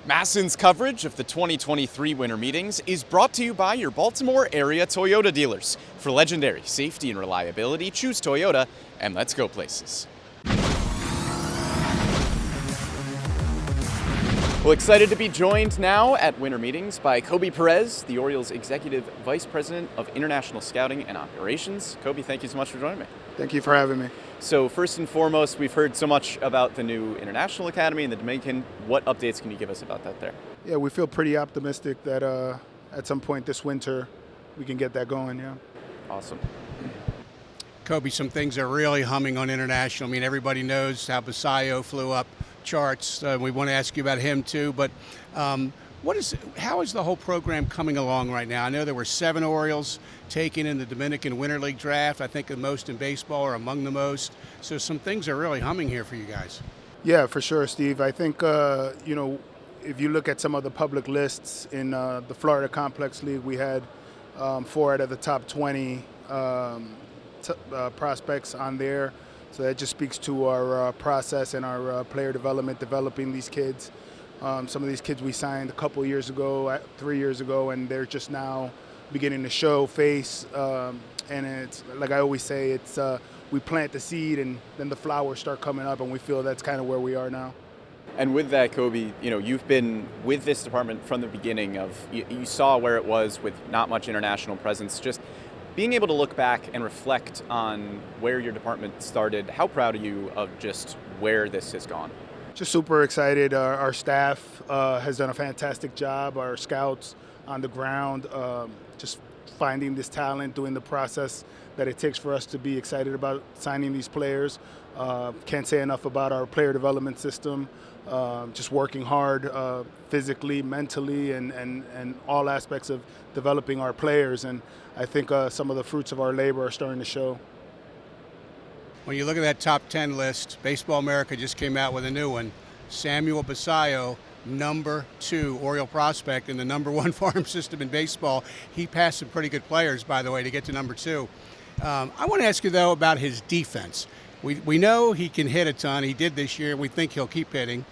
MASN's coverage of the 2023 winter meetings is brought to you by your Baltimore area Toyota dealers. For legendary safety and reliability, choose Toyota, and let's go places. Well, excited to be joined now at winter meetings by Koby Perez, the Orioles Executive Vice President of International Scouting and Operations. Koby, thank you so much for joining me. Thank you for having me. So first and foremost, we've heard so much about the new International Academy in the Dominican. What updates can you give us about that there? Yeah, we feel pretty optimistic that at some point this winter we can get that going, yeah. Awesome. Koby, some things are really humming on international. I mean, everybody knows how Basso flew up charts. We want to ask you about him too, but how is the whole program coming along right now? I know there were 7 Orioles taken in the Dominican Winter League draft. I think the most in baseball, or among the most. So some things are really humming here for you guys. Yeah, for sure, Steve. I think, if you look at some of the public lists in the Florida Complex League, we had 4 out of the top 20 prospects on there. So that just speaks to our process and our player development, developing these kids. Some of these kids we signed a couple years ago, 3 years ago, and they're just now beginning to show face. And it's like I always say, it's we plant the seed and then the flowers start coming up, and we feel that's kind of where we are now. And with that, Koby, you've been with this department from the beginning you saw where it was with not much international presence. Just being able to look back and reflect on where your department started, how proud are you of just where this has gone? Just super excited. Our staff has done a fantastic job. Our scouts on the ground, just finding this talent, doing the process that it takes for us to be excited about signing these players. Can't say enough about our player development system. Just working hard physically, mentally, and all aspects of developing our players. And I think some of the fruits of our labor are starting to show. When you look at that top 10 list, Baseball America just came out with a new one. Samuel Basso, number 2 Oriole prospect in the number 1 farm system in baseball. He passed some pretty good players, by the way, to get to number 2. I want to ask you, though, about his defense. We know he can hit a ton. He did this year. We think he'll keep hitting.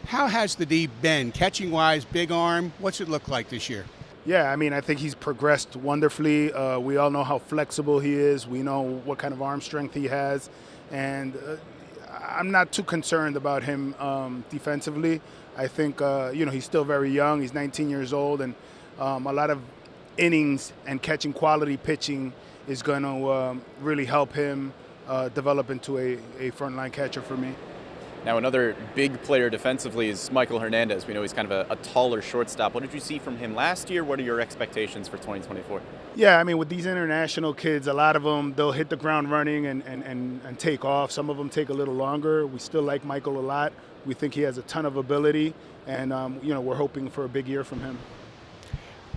How has the D been? Catching-wise, big arm, what's it look like this year? Yeah, I mean, I think he's progressed wonderfully. We all know how flexible he is. We know what kind of arm strength he has. And I'm not too concerned about him defensively. I think, he's still very young. He's 19 years old. And a lot of innings and catching quality pitching is going to really help him develop into a frontline catcher for me. Now, another big player defensively is Michael Hernandez. We know he's kind of a taller shortstop. What did you see from him last year? What are your expectations for 2024? Yeah, I mean, with these international kids, a lot of them, they'll hit the ground running and take off. Some of them take a little longer. We still like Michael a lot. We think he has a ton of ability, and, we're hoping for a big year from him.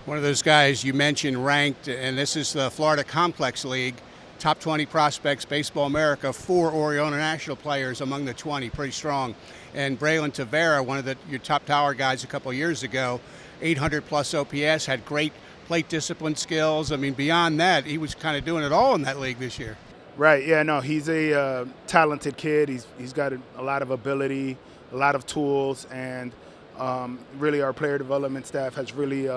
One of those guys you mentioned ranked, and this is the Florida Complex League. Top 20 prospects, Baseball America, 4 Oriole International players among the 20, pretty strong. And Brayan Toa, one of your top tower guys a couple of years ago, 800-plus OPS, had great plate discipline skills. I mean, beyond that, he was kind of doing it all in that league this year. Right, yeah, no, he's a talented kid. He's got a lot of ability, a lot of tools, and really our player development staff has really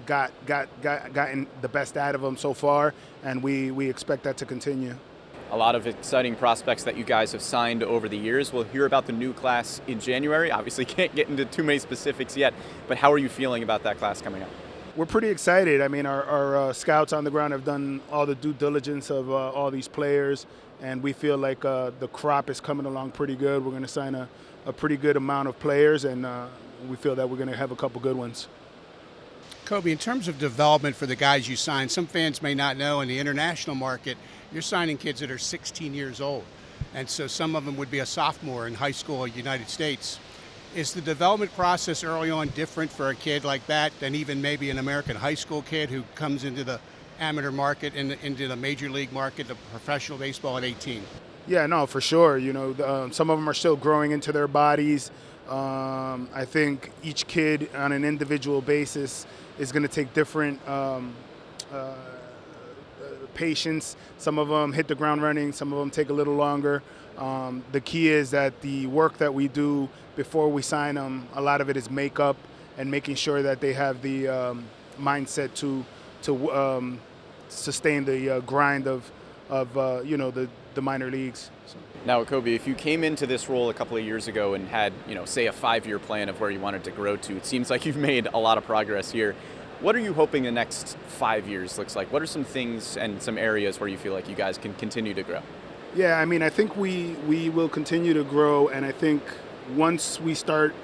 gotten the best out of him so far, and we expect that to continue. A lot of exciting prospects that you guys have signed over the years. We'll hear about the new class in January. Obviously can't get into too many specifics yet, but how are you feeling about that class coming up? We're pretty excited. I mean, our scouts on the ground have done all the due diligence of all these players, and we feel like the crop is coming along pretty good. We're going to sign a pretty good amount of players, and we feel that we're going to have a couple good ones. Koby, in terms of development for the guys you signed, some fans may not know in the international market, you're signing kids that are 16 years old. And so some of them would be a sophomore in high school in the United States. Is the development process early on different for a kid like that than even maybe an American high school kid who comes into the amateur market and into the major league market, the professional baseball at 18? Yeah, no, for sure. Some of them are still growing into their bodies. I think each kid on an individual basis is going to take different patience. Some of them hit the ground running. Some of them take a little longer. The key is that the work that we do before we sign them, a lot of it is makeup and making sure that they have the mindset to sustain the grind of the minor leagues. So. Now, Koby, if you came into this role a couple of years ago and had, say a 5-year plan of where you wanted to grow to, it seems like you've made a lot of progress here. What are you hoping the next 5 years looks like? What are some things and some areas where you feel like you guys can continue to grow? Yeah, I mean, I think we will continue to grow, and I think once we start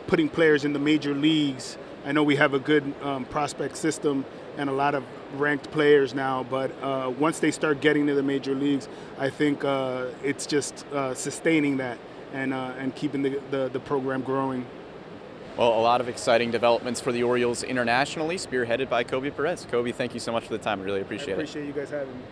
putting players in the major leagues, I know we have a good prospect system and a lot of ranked players now, but once they start getting to the major leagues, I think it's just sustaining that and keeping the program growing. Well, a lot of exciting developments for the Orioles internationally, spearheaded by Koby Perez. Koby, thank you so much for the time. I really appreciate it. I appreciate you guys having me.